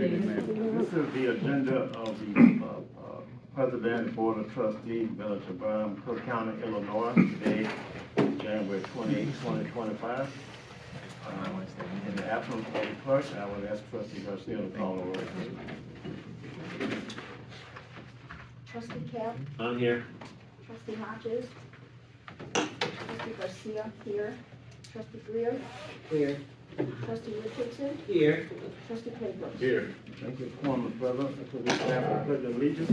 This is the agenda of the President and Board of Trustees, Village of Burnham, Cook County, Illinois, today, January 28, 2025. In the absence of the clerk, I will ask Trustee Garcia to call the roll, please. Trustee Cap, I'm here. Trustee Hodges, Trustee Garcia, here. Trustee Greer, Here. Trustee Richardson, Here. Trustee Claybrook. Here. Thank you, Former President. Until we stand for pledge of allegiance,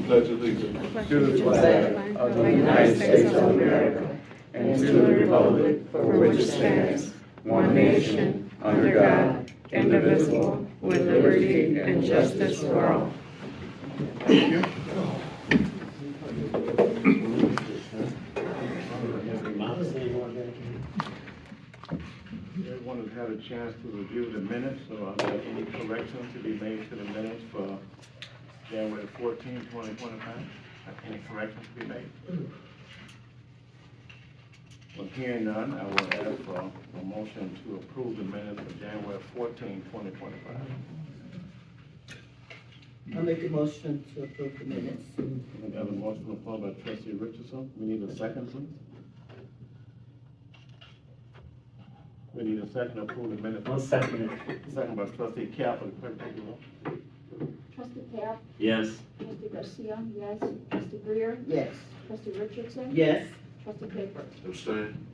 Pledge allegiance to the flag of the United States of America and to the republic for which it stands, one nation, under God, indivisible, with liberty and justice for all. Thank you. Everyone has had a chance to review the minutes, so are there any corrections to be made to the minutes for January 14, 2025? Any corrections to be made? Well, hearing none, I will ask for a motion to approve the minutes for January 14, 2025. I'll make a motion to approve the minutes. We have a motion on the floor by Trustee Richardson. We need a second, please. We need a second to approve the minutes. I'll second it. Second by Trustee Cap. Will the clerk take the roll? Trustee Cap, Yes. Trustee Garcia, yes. Trustee Greer, Yes. Trustee Richardson, Yes. Trustee Claybrook. abstain.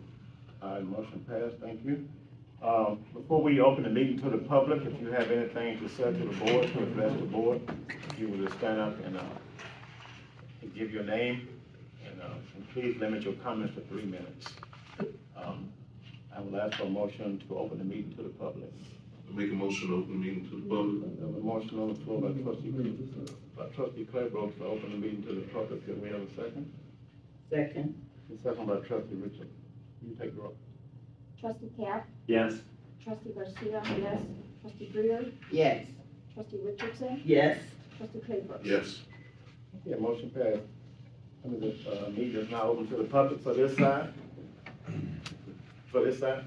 All right, motion passed, thank you. Before we open the meeting to the public, if you have anything to say to the board, to address the board, you will just stand up and give your name, and please limit your comments to 3 minutes. I will ask for a motion to open the meeting to the public. Make a motion to open the meeting to the public. I have a motion on the floor by Trustee Claybrook to open the meeting to the public. Can we have a second? Second. A second by Trustee Richard. You take the roll. Trustee Cap, Yes. Trustee Garcia, yes. Trustee Greer, Yes. Trustee Richardson, Yes. Trustee Claybrook. Yes. Yeah, motion passed. The meeting is now open to the public for this side. For this side?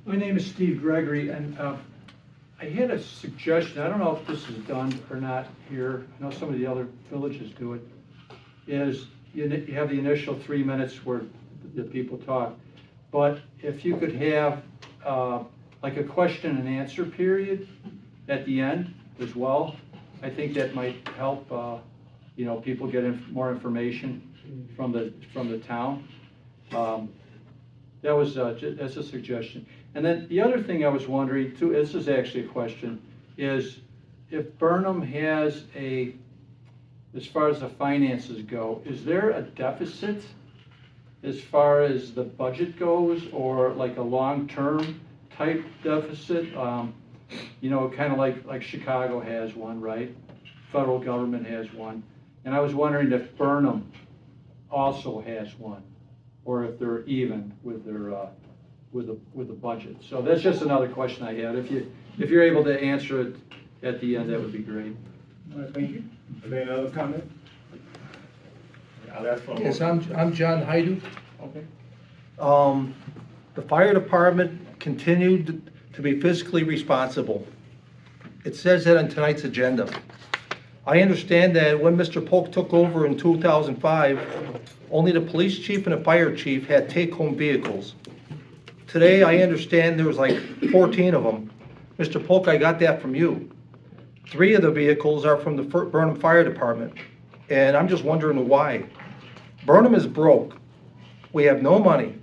My name is Steve Gregory, and I had a suggestion. I don't know if this is done or not here. I know some of the other villages do it. Is you have the initial 3 minutes where the people talk, but if you could have like a question and answer period at the end as well, I think that might help. People get more information from the town. That's a suggestion. And then the other thing I was wondering too, this is actually a question, is if Burnham has as far as the finances go, is there a deficit as far as the budget goes, or like a long-term type deficit? Kind of like Chicago has one, right? Federal government has one. And I was wondering if Burnham also has one, or if they're even with their with the budget. So that's just another question I had. If you're able to answer it at the end, that would be great. All right, thank you. Are there any other comments? I'll ask for a Yes, motion. I'm John Hydu. Okay. The fire department continued to be fiscally responsible. It says that on tonight's agenda. I understand that when Mr. Polk took over in 2005, only the police chief and the fire chief had take-home vehicles. Today, I understand there was like 14 of them. Mr. Polk, I got that from you. 3 of the vehicles are from the Burnham Fire Department, and I'm just wondering why. Burnham is broke. We have no money.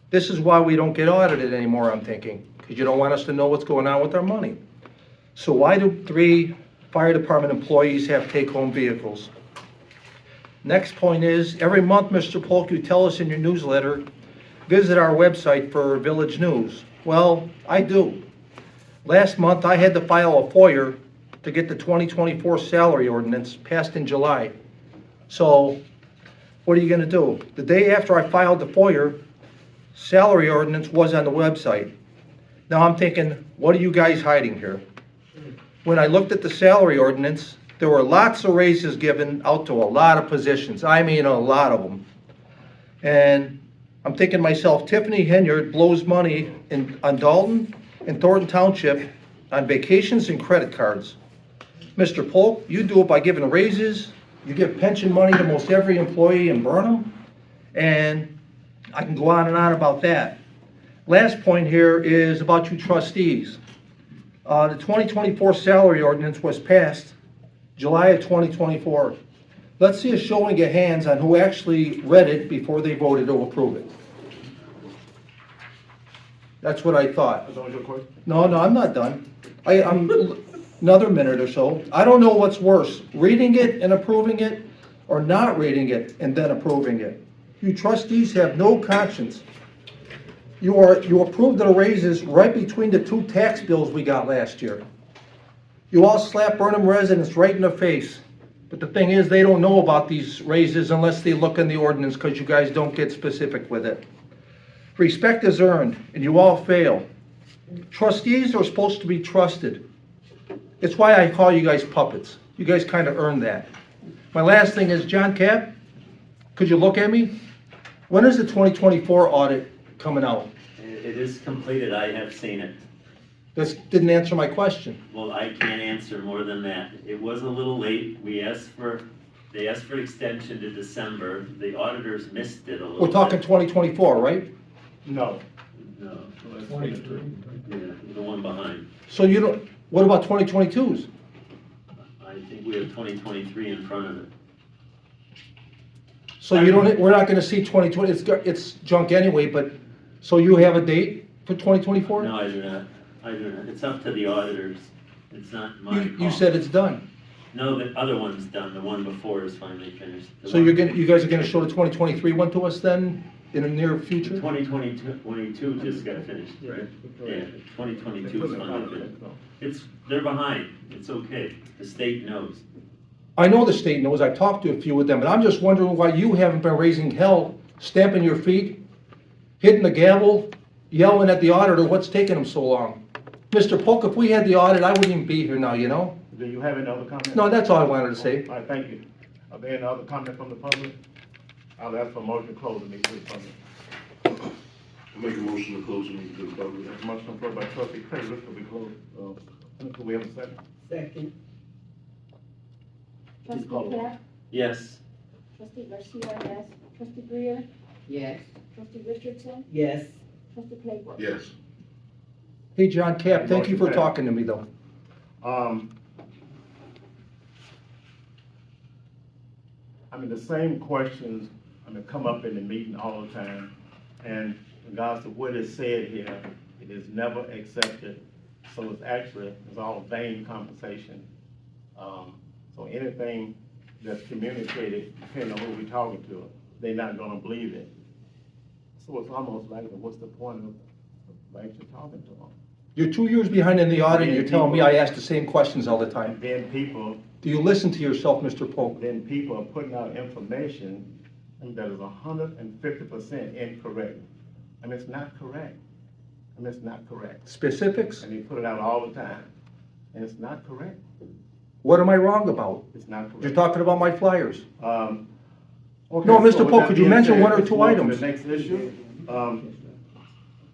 This is why we don't get audited anymore, I'm thinking, because you don't want us to know what's going on with our money. So why do 3 fire department employees have take-home vehicles? Next point is, every month, Mr. Polk, you tell us in your newsletter, visit our website for village news. Well, I do. Last month, I had to file a FOIA to get the 2024 salary ordinance passed in July. So, what are you gonna do? The day after I filed the FOIA, salary ordinance was on the website. Now I'm thinking, what are you guys hiding here? When I looked at the salary ordinance, there were lots of raises given out to a lot of positions. I mean, a lot of them. And I'm thinking to myself, Tiffany Henyard blows money on Dalton and Thornton Township on vacations and credit cards. Mr. Polk, you do it by giving raises, you give pension money to most every employee in Burnham, and I can go on and on about that. Last point here is about you trustees. The 2024 salary ordinance was passed July of 2024. Let's see a showing of hands on who actually read it before they voted to approve it. That's what I thought. Is that your question? No, I'm not done. I'm another minute or so. I don't know what's worse, reading it and approving it, or not reading it and then approving it. You trustees have no conscience. You approved the raises right between the two tax bills we got last year. You all slapped Burnham residents right in the face. But the thing is, they don't know about these raises unless they look in the ordinance, because you guys don't get specific with it. Respect is earned, and you all fail. Trustees are supposed to be trusted. It's why I call you guys puppets. You guys kind of earned that. My last thing is, John Cap, could you look at me? When is the 2024 audit coming out? It is completed, I have seen it. This didn't answer my question. Well, I can't answer more than that. It was a little late, they asked for extension to December, the auditors missed it a little bit. We're talking 2024, right? No. No, Let's yeah, the one behind. So you don't, what about 2022s? I think we have 2023 in front of it. So you don't, we're not gonna see 2020, it's junk anyway, but, so you have a date for 2024? No, I do not. It's up to the auditors. It's not my call. You said it's done. No, the other one's done, the one before is finally finished. So you guys are gonna show the 2023 one to us then, in the near future? 2022 just got finished. Right. Yeah, 2022 is finally finished. They're behind, it's okay, the state knows. I know the state knows, I've talked to a few of them, and I'm just wondering why you haven't been raising hell, stamping your feet, hitting the gavel, yelling at the auditor, what's taking them so long? Mr. Polk, if we had the audit, I wouldn't even be here now, you know? Do you have any other comments? No, that's all I wanted to say. All right, thank you. Are there any other comments from the public? I'll ask for a motion to close the meeting to the public. I make a motion to close the meeting to the public. There's a motion on the floor by trustee Taylor, to be closed. Could we have a second? Second. Trustee call it. Cap, Yes, trustee Garcia, yes. Trustee Greer, Yes. trustee Richardson, Yes. trustee Claybrook. Yes. Hey, John Cap, thank you for talking to me, though. The same questions, come up in the meeting all the time. And regards to what is said here, it is never accepted. So it's all vain conversation. So anything that's communicated, depending on who we're talking to, they're not gonna believe it. So it's almost like, what's the point of actually talking to them? You're 2 years behind in the audit, and you're telling me I ask the same questions all the time. And then people Do you listen to yourself, Mr. Polk? are putting out information that is 150% incorrect. It's not correct. It's not correct. Specifics? And they put it out all the time. And it's not correct. What am I wrong about? It's not correct. You're talking about my flyers. Okay, No, Mr. so with Polk, that could you being mention said, one or let's two go on to items? The next issue.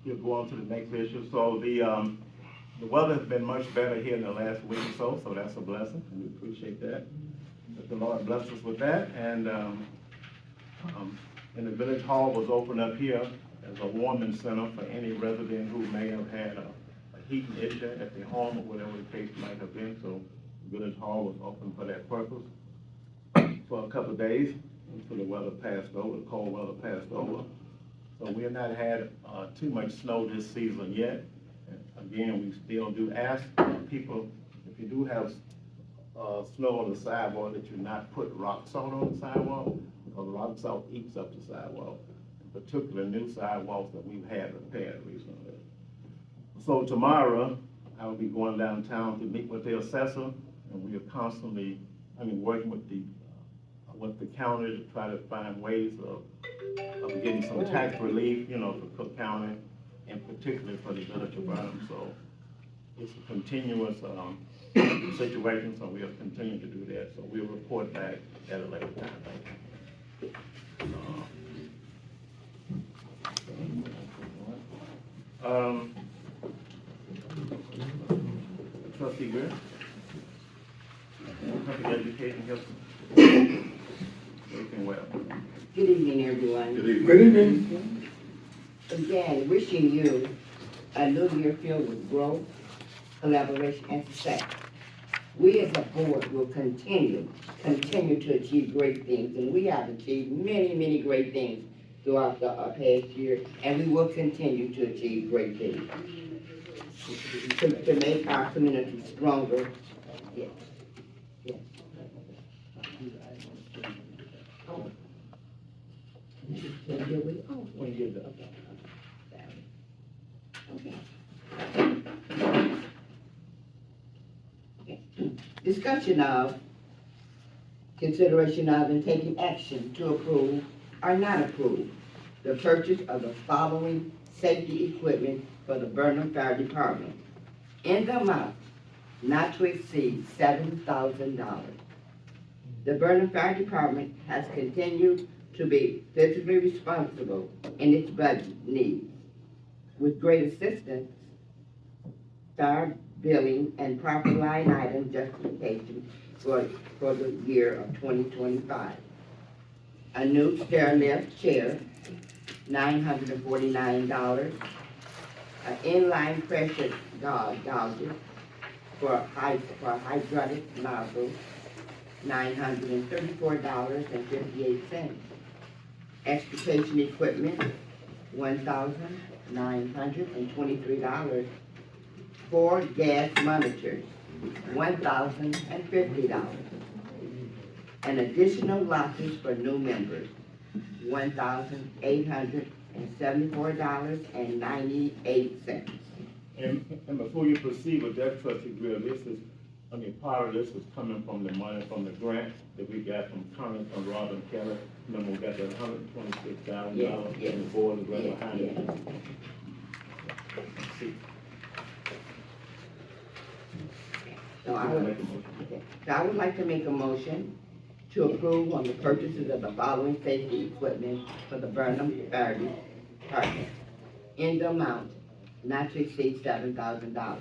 We'll go on to the next issue. So the weather has been much better here in the last week or so that's a blessing, and we appreciate that. That the Lord blessed us with that, and the village hall was opened up here as a warming center for any resident who may have had a heating issue at their home or whatever the case might have been. So the village hall was open for that purpose for a couple of days until the weather passed over, the cold weather passed over. So we have not had too much snow this season yet. And again, we still do ask people, if you do have snow on the sidewalk, that you not put rock salt on the sidewalk, because rock salt eats up the sidewalk, in particular new sidewalks that we've had repaired recently. So tomorrow, I will be going downtown to meet with the assessor, and we are constantly, working with the county to try to find ways of getting some tax relief, for Cook County, and particularly for the village of Burnham. So it's a continuous situation, so we'll continue to do that. So we'll report back at a later time. Thank you. Trustee Greer? Public education, help. Everything well. Good evening, everyone. Good evening. Good evening. Again, wishing you a new year filled with growth, collaboration, and success. We as a board will continue to achieve great things, and we have achieved many, many great things throughout the past year, and we will continue to achieve great things. To make our community stronger. Yes. Yes. Oh. Here we go. When you get the, Okay. Discussion of, consideration of, and taking action to approve or not approve the purchase of the following safety equipment for the Burnham Fire Department in the amount not to exceed $7,000. The Burnham Fire Department has continued to be fiscally responsible in its budget needs. With great assistance, fire billing and proper line item justification for the year of 2025. A new stair lift chair, $949. An inline pressure gauges for hydraulic nozzle, $934.58. Extrication equipment, $1,923. 4 gas monitors, $1,050. And additional lockers for new members, $1,874.98. and before you proceed with that, Trustee Greer, part of this is coming from the money from the grant that we got from Robin Kelly. Remember, we got that $126,000 Yes, and the board is right yes, behind yes. it. See. So I Make a would, motion. okay. So I would like to make a motion to approve on the purchases of the following safety equipment for the Burnham Fire Department in the amount not to exceed $7,000.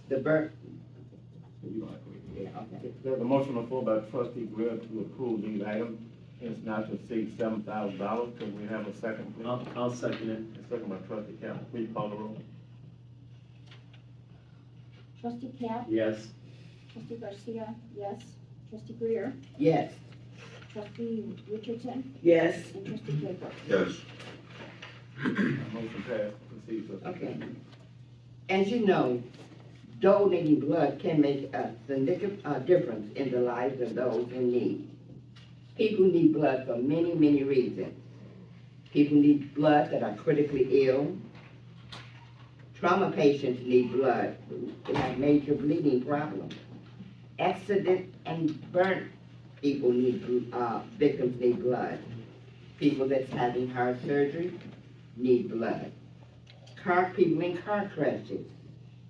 The You don't have to wait. yeah, okay. There's a motion on the floor by Trustee Greer to approve these items. It's not to exceed $7,000. Can we have a second, please? I'll second it. A second by Trustee Campbell. Please call the roll. Trustee Cap? Yes. Trustee Garcia, yes. Trustee Greer? Yes. Trustee Richardson? Yes. And Trustee Claybrook? Yes. Motion passed. Proceed, Trustee. Okay. As you know, donating blood can make a significant difference in the lives of those in need. People need blood for many, many reasons. People need blood that are critically ill. Trauma patients need blood. They have major bleeding problems. Accident and burn people need, victims need blood. People that's having heart surgery need blood. People in car crashes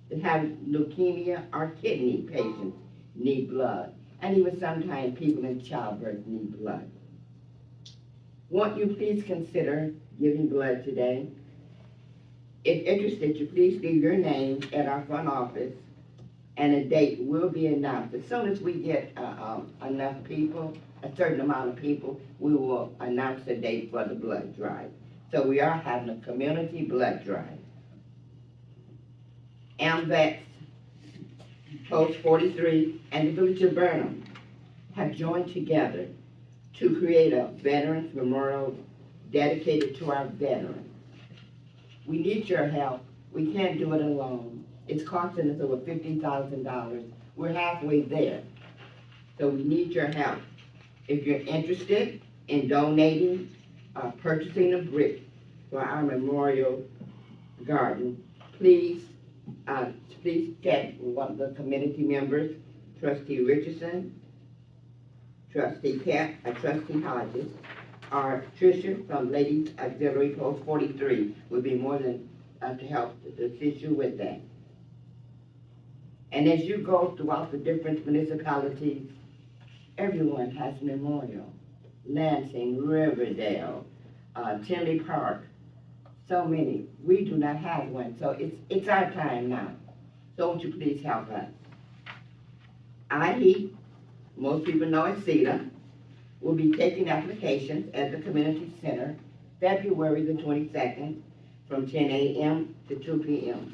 that have leukemia or kidney patients need blood. And even sometimes people in childbirth need blood. Won't you please consider giving blood today? If interested, you please leave your name at our front office, and a date will be announced. As soon as we get enough people, a certain amount of people, we will announce the date for the blood drive. So we are having a community blood drive. AMVETS, Post 43, and the Village of Burnham have joined together to create a Veterans Memorial dedicated to our veterans. We need your help. We can't do it alone. It's costing us over $50,000. We're halfway there. So we need your help. If you're interested in donating, purchasing a brick for our memorial garden, please get one of the community members, Trustee Richardson, Trustee Trustee Hodges, or Tricia from Ladies Auxiliary Post 43 would be more than to help to assist you with that. And as you go throughout the different municipalities, everyone has a memorial. Lansing, Riverdale, Tinley Park, so many. We do not have one, so it's our time now. So won't you please help us? IE, most people know as CETA, will be taking applications at the community center February the 22nd from 10 a.m. to 2 p.m.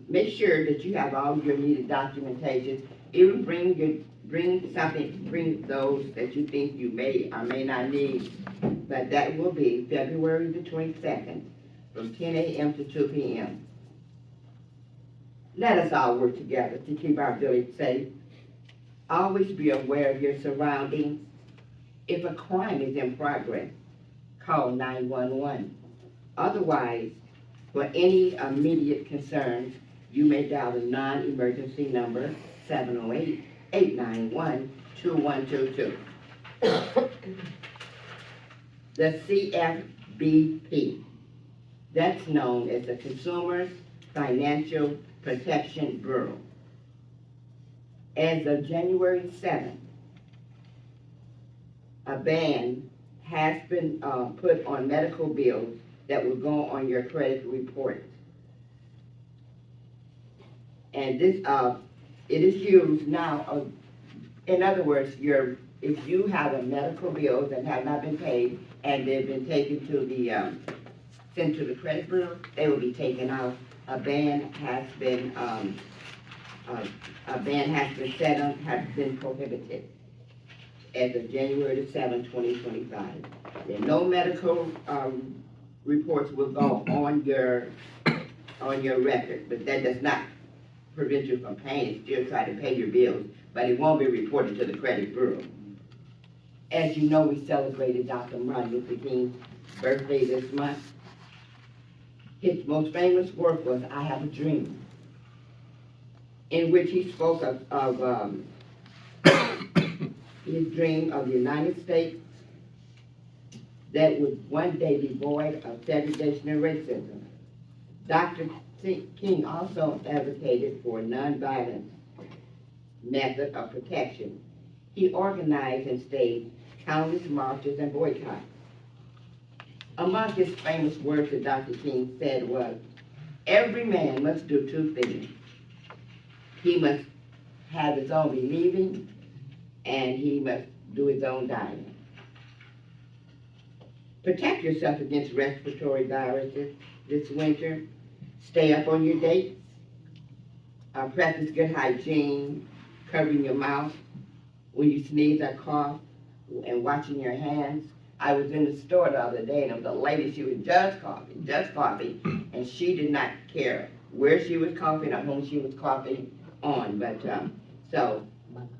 Make sure that you have all your needed documentation. Even bring those that you think you may or may not need. But that will be February the 22nd from 10 a.m. to 2 p.m. Let us all work together to keep our village safe. Always be aware of your surroundings. If a crime is in progress, call 911. Otherwise, for any immediate concerns, you may dial the non-emergency number 708-891-2122. The CFBP, that's known as the Consumers Financial Protection Bureau. As of January 7th, a ban has been put on medical bills that will go on your credit report. And this, it is used now, in other words, if you have a medical bill that have not been paid and they've been taken to the, sent to the credit bureau, they will be taken out. A ban has been prohibited as of January 7, 2025. There no medical reports will go on your record, but that does not prevent you from paying. Still try to pay your bills, but it won't be reported to the credit bureau. As you know, we celebrated Dr. Martin Luther King's birthday this month. His most famous work was "I Have a Dream," in which he spoke of his dream of the United States that would one day be void of segregation and racism. Dr. King also advocated for a nonviolent method of protection. He organized and staged countless marches and boycotts. Among his famous words that Dr. King said was, "Every man must do two things. He must have his own believing, and he must do his own dying." Protect yourself against respiratory viruses this winter. Stay up on your dates. Practice good hygiene, covering your mouth when you sneeze or cough, and washing your hands. I was in the store the other day, and there was a lady, she was just coughing, and she did not care where she was coughing or whom she was coughing on. But, so,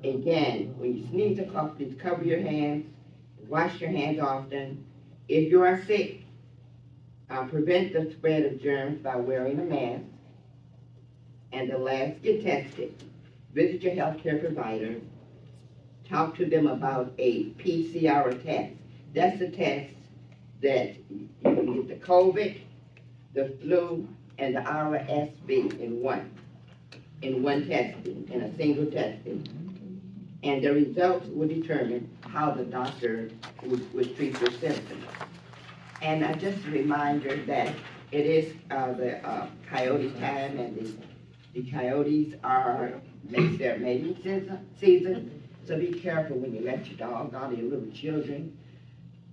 again, when you sneeze or cough, please cover your hands, wash your hands often. If you are sick, prevent the spread of germs by wearing a mask. And the last, get tested. Visit your healthcare provider. Talk to them about a PCR test. That's the test that you can get the COVID, the flu, and the RSV in one testing, in a single testing. And the results will determine how the doctor would treat your symptoms. And just a reminder that it is the coyote time, and the coyotes makes their mating season. So be careful when you let your dog out, your little children,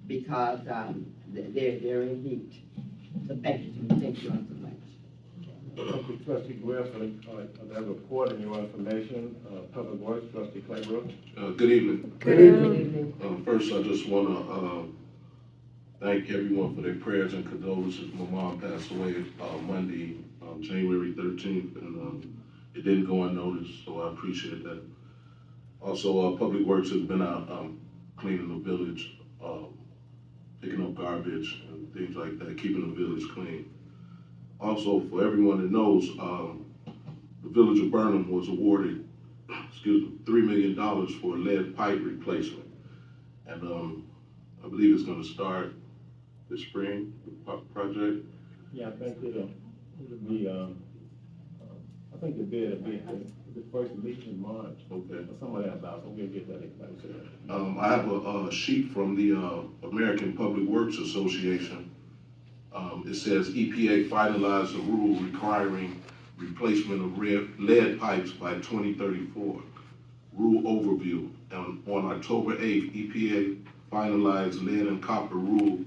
because they're in heat. So thank you all so much. Thank you, Trustee Greer, for that report and your information. Public Works, Trustee Claybrook. Good evening. Good evening. First, I just want to thank everyone for their prayers and condolences. My mom passed away Monday, January 13th, and it didn't go unnoticed, so I appreciate that. Also, Public Works has been out cleaning the village, picking up garbage and things like that, keeping the village clean. Also, for everyone that knows, the village of Burnham was awarded, $3 million for a lead pipe replacement. And I believe it's gonna start this spring, the project. Yeah, I think it'll be, I think the bid will be the first week in March. Okay. Or some of that about, so we'll get that excited. I have a sheet from the American Public Works Association, It says EPA finalized a rule requiring replacement of lead pipes by 2034. Rule overview. On October 8th, EPA finalized lead and copper rule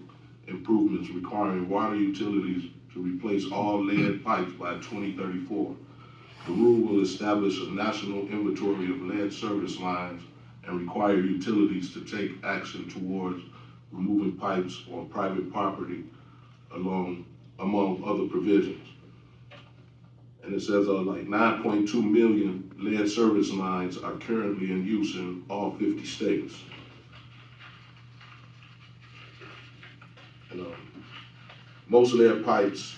improvements requiring water utilities to replace all lead pipes by 2034. The rule will establish a national inventory of lead service lines and require utilities to take action towards removing pipes on private property among other provisions. And it says like 9.2 million lead service lines are currently in use in all 50 states. And, most lead pipes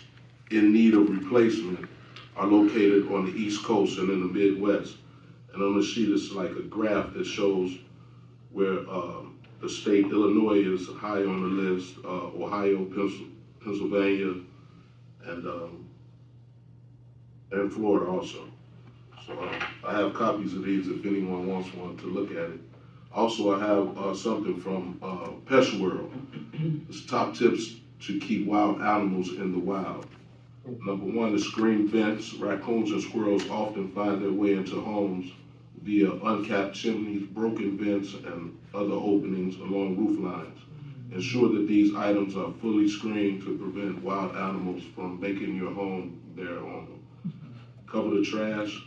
in need of replacement are located on the East Coast and in the Midwest. And on the sheet, it's like a graph that shows where the state Illinois is high on the list, Ohio, Pennsylvania, and Florida also. So I have copies of these if anyone wants one to look at it. Also, I have something from Pest World. It's top tips to keep wild animals in the wild. Number one is screen vents. Raccoons and squirrels often find their way into homes via uncapped chimneys, broken vents, and other openings along roof lines. Ensure that these items are fully screened to prevent wild animals from making your home their home. Cover the trash.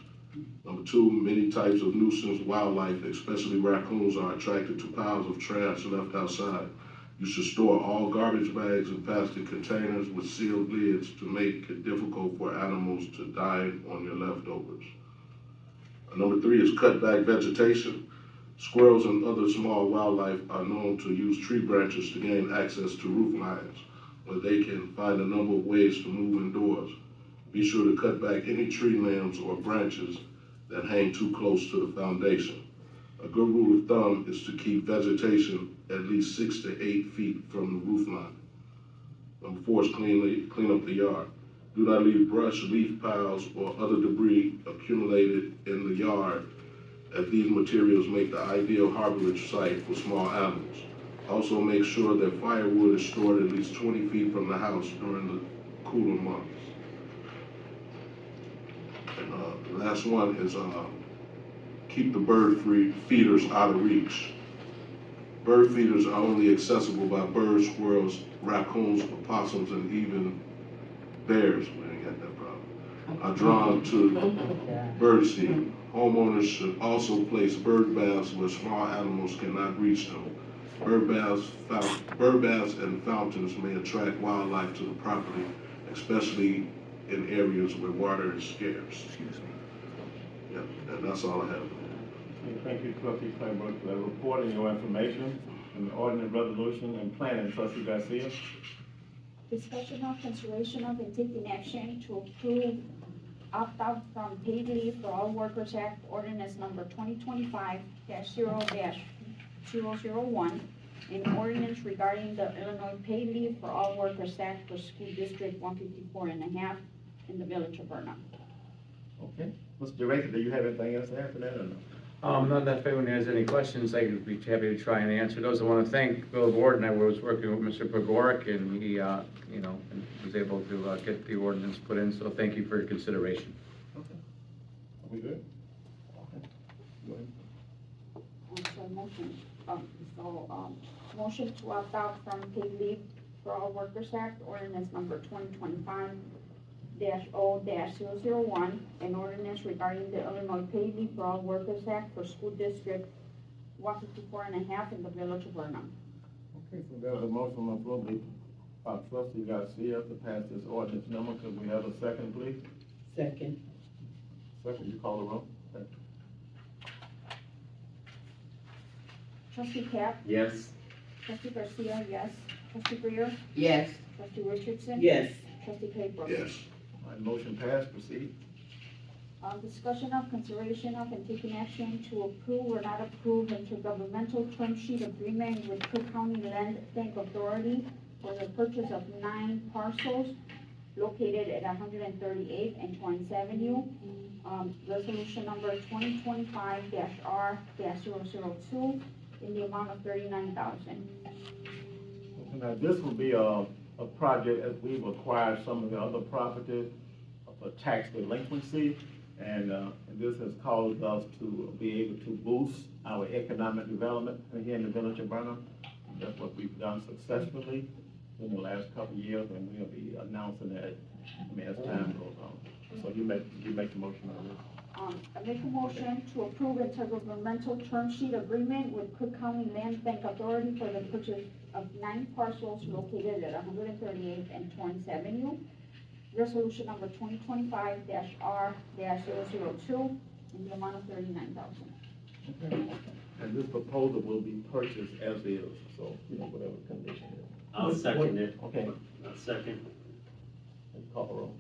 Number two, many types of nuisance wildlife, especially raccoons, are attracted to piles of trash left outside. You should store all garbage bags in plastic containers with sealed lids to make it difficult for animals to die on your leftovers. Number three is cut back vegetation. Squirrels and other small wildlife are known to use tree branches to gain access to roof lines, where they can find a number of ways to move indoors. Be sure to cut back any tree limbs or branches that hang too close to the foundation. A good rule of thumb is to keep vegetation at least 6 to 8 feet from the roof line. Number four is clean up the yard. Do not leave brush, leaf piles, or other debris accumulated in the yard, as these materials make the ideal harborage site for small animals. Also make sure that firewood is stored at least 20 feet from the house during the cooler months. And the last one is keep the bird feeders out of reach. Bird feeders are only accessible by birds, squirrels, raccoons, opossums, and even bears, we ain't got that problem, are drawn to birdseed. Homeowners should also place bird baths where small animals cannot reach them. Bird baths and fountains may attract wildlife to the property, especially in areas where water is scarce. Yeah, and that's all I have. Thank you, Trustee Claybrook, for reporting your information and the ordinance resolution and planning. Trustee Garcia. Discussion of, consideration of, and taking action to approve opt-out from paid leave for all workers act ordinance number 2025-0-001, an ordinance regarding the Illinois paid leave for all workers act for school district 154.5 in the village of Burnham. Okay. Mr. Director, do you have anything else to add to that or no? Not that if anyone has any questions, I would be happy to try and answer those. I want to thank Bill Ward, and I was working with Mr. Pogoric, and he, was able to get the ordinance put in, so thank you for your consideration. Okay. Are we good? Okay. Go ahead. Motion to opt out from paid leave for all workers act ordinance number 2025-0-001, an ordinance regarding the Illinois paid leave for all workers act for school district 154.5 in the village of Burnham. Okay, so there's a motion on the floor by Trustee Garcia to pass this ordinance number. Could we have a second, please? Second. Second, you call the roll. Okay. Trustee Cap? Yes. Trustee Garcia, yes. Trustee Greer? Yes. Trustee Richardson? Yes. Trustee Claybrook? Yes. All right, motion passed. Proceed. Discussion of, consideration of, and taking action to approve or not approve intergovernmental term sheet agreement with Cook County Land Bank Authority for the purchase of 9 parcels located at 138th and 20th Avenue. Resolution number 2025-R-002 in the amount of $39,000. Now, this will be, a project as we've acquired some of the other properties for tax delinquency. And this has caused us to be able to boost our economic development here in the village of Burnham. That's what we've done successfully in the last couple of years, and we'll be announcing that, as time goes on. So you make the motion on this. I make a motion to approve intergovernmental term sheet agreement with Cook County Land Bank Authority for the purchase of 9 parcels located at 138th and Torrance Avenue. Resolution number 2025-R-002 in the amount of $39,000. Okay. And this proposal will be purchased as is, so, whatever the condition is. I'll second it. Okay, I'll second. let's call the roll.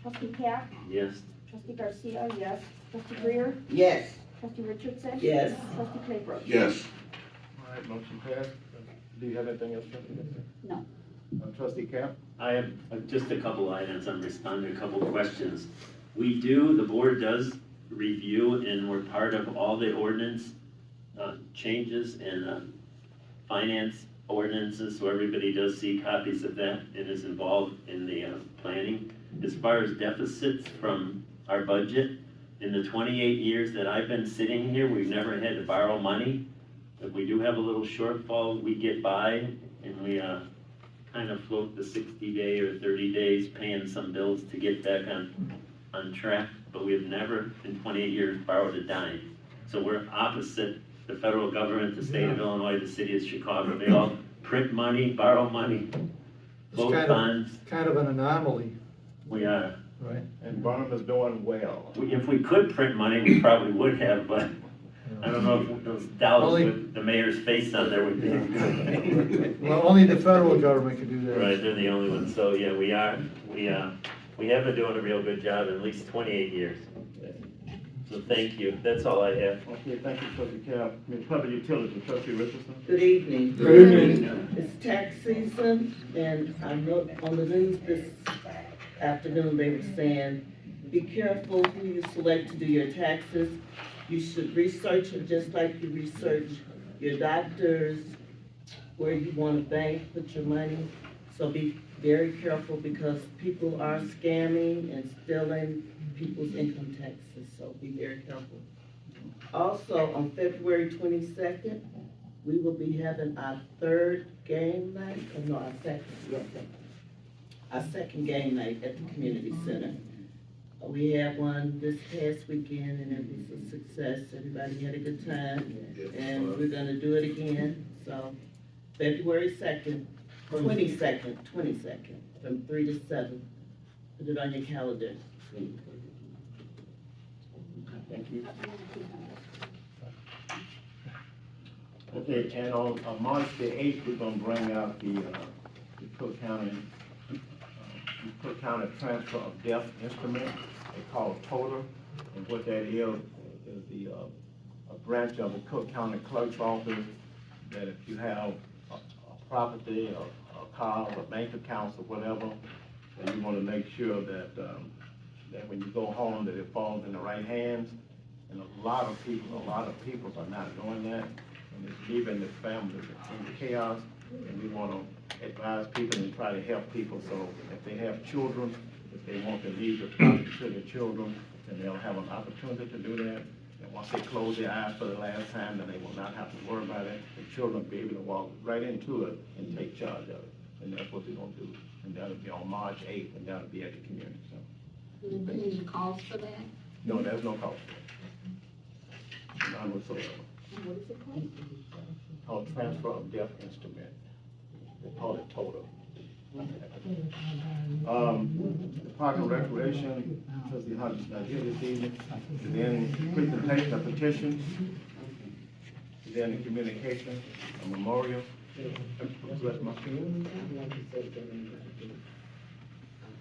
Trustee Cap? Yes. Trustee Garcia, yes. Trustee Greer? Yes. Trustee Richardson? Yes. Trustee Claybrook? Yes. All right, motion passed. Do you have anything else, Trustee? No. Trustee Cap? I have just a couple items. I'm responding to a couple questions. The board does review, and we're part of all the ordinance changes and finance ordinances, so everybody does see copies of that and is involved in the planning. As far as deficits from our budget, in the 28 years that I've been sitting here, we've never had to borrow money. If we do have a little shortfall, we get by, and we kind of float the 60-day or 30 days paying some bills to get back on track, but we have never in 28 years borrowed a dime. So we're opposite the federal government, the state of Illinois, the city of Chicago. They all print money, borrow money, float bonds. Kind of an anomaly, We are. right? And Burnham is doing well. If we could print money, we probably would have, but I don't know if those dollars with the mayor's face on there would be. Well, only the federal government can do that. Right, they're the only ones. So, yeah, we have been doing a real good job in at least 28 years. So thank you. That's all I have. Okay, thank you, Trustee Cap. Public Utility, Trustee Richardson? Good evening. Good evening. It's tax season, and I know on the news this afternoon, they were saying, be careful who you select to do your taxes. You should research it just like you research your doctors, where you want to bank, put your money. So be very careful, because people are scamming and stealing people's income taxes, so be very careful. Also, on February 22nd, we will be having our third game night, our second game night at the community center. We had one this past weekend, and it was a success. Everybody had a good time, and we're gonna do it again. So, February 22nd, from 3 to 7. Put it on your calendar. Thank you. Okay, and on March the 8th, we're gonna bring out the Cook County Transfer of Death Instrument. They call it TOTA, and what that is the a branch of the Cook County Clerk's Office, that if you have a property, or a car, or bank accounts, or whatever, and you wanna make sure that that when you go home, that it falls in the right hands. And a lot of people are not doing that, and it's leaving the families in chaos. And we want to advise people and try to help people, so if they have children, if they want to leave the property to their children, then they'll have an opportunity to do that. And once they close their eyes for the last time, then they will not have to worry about it. The children will be able to walk right into it and take charge of it. And that's what they're gonna do. And that'll be on March 8th, and that'll be at the community center. Any calls for that? No, there's no cost. None whatsoever. And what is it called? Called Transfer of Death Instrument. They call it TOTA. The Park and Recreation, Trustee Hodges not here this evening. And then presentation of petitions. And then the communication, a memorial. Bless my feet.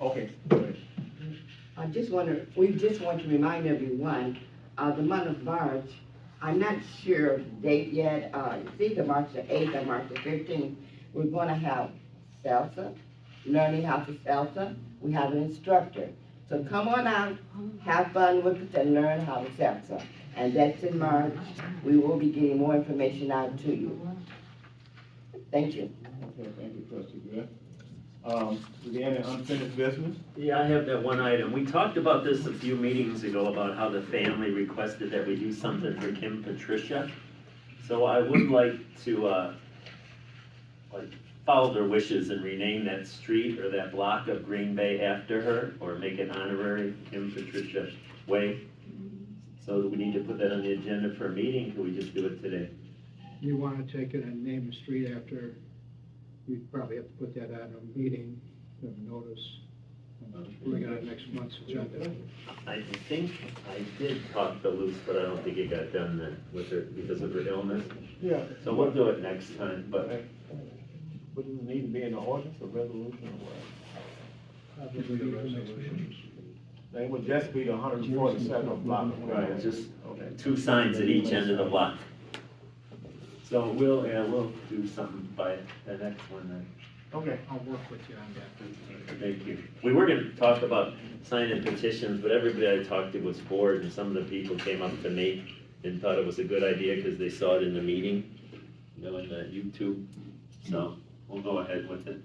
Okay, go ahead. We just want to remind everyone, the month of March, I'm not sure of the date yet, it's either March the 8th or March the 15th, we're gonna have salsa, learning how to salsa. We have an instructor. So come on out, have fun with us, and learn how to salsa. And that's in March. We will be getting more information out to you. Thank you. Okay, thank you, trustee Greer. Is there any unfinished business? Yeah, I have that one item. We talked about this a few meetings ago, about how the family requested that we do something for Kim Patricia. So I would like to, follow their wishes and rename that street or that block of Green Bay after her, or make it honorary Kim Patricia Way. So do we need to put that on the agenda for a meeting, or can we just do it today? You want to take it and name the street after, you probably have to put that on a meeting, notice, bring it on next month's agenda. I think I did talk to Luce, but I don't think it got done then with her, because of her illness. Yeah. So we'll do it next time, but Would it need to be in the ordinance or resolution or what? They would just be the 147th block. Right, just Okay. 2 signs at each end of the block. So we'll do something by the next one then. Okay. I'll work with you on that. Thank you. We were gonna talk about signing petitions, but everybody I talked to was bored, and some of the people came up to me and thought it was a good idea because they saw it in the meeting, in the YouTube. So we'll go ahead with it.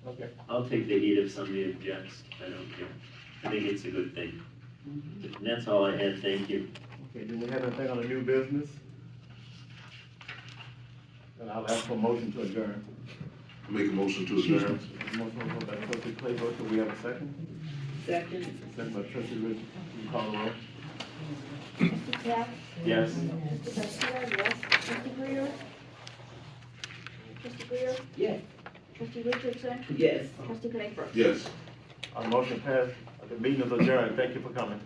Okay. I'll take the heat if somebody objects. I don't care. I think it's a good thing. And that's all I had. Thank you. Okay, do we have anything on the new business? And I'll ask for a motion to adjourn. Make a motion to adjourn. Motion by trustee Claybrook, do we have a second? Second. Second by trustee Richardson, you call the roll. Trustee Cap? Yes. Trustee Garcia, yes. Trustee Greer? Trustee Greer? Yes. Trustee Richardson? Yes. Trustee Claybrook? Yes. Our motion passed, the meeting is adjourned, thank you for coming.